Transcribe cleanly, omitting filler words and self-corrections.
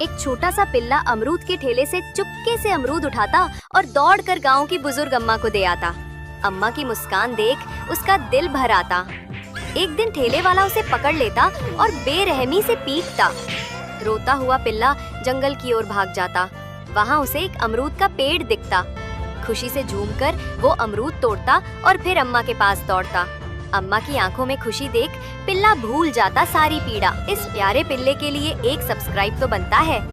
एक छोटा सा पिल्ला अमरूद के ठेले से चुपके से अमरूद उठाता और दौड़कर गांव की बुजुर्ग अम्मा को दे आता। अम्मा की मुस्कान देख उसका दिल भर आता। एक दिन ठेले वाला उसे पकड़ लेता और बेरहमी से पीटता। रोता हुआ पिल्ला जंगल की ओर भाग जाता। वहाँ उसे एक अमरूद का पेड़ दिखता। खुशी से झूमकर वो अमरूद तोड़ता और फिर अम्मा के पास दौड़ता। अम्मा की आंखों में खुशी देख पिल्ला भूल जाता सारी पीड़ा। इस प्यारे पिल्ले के लिए एक सब्सक्राइब तो बनता है।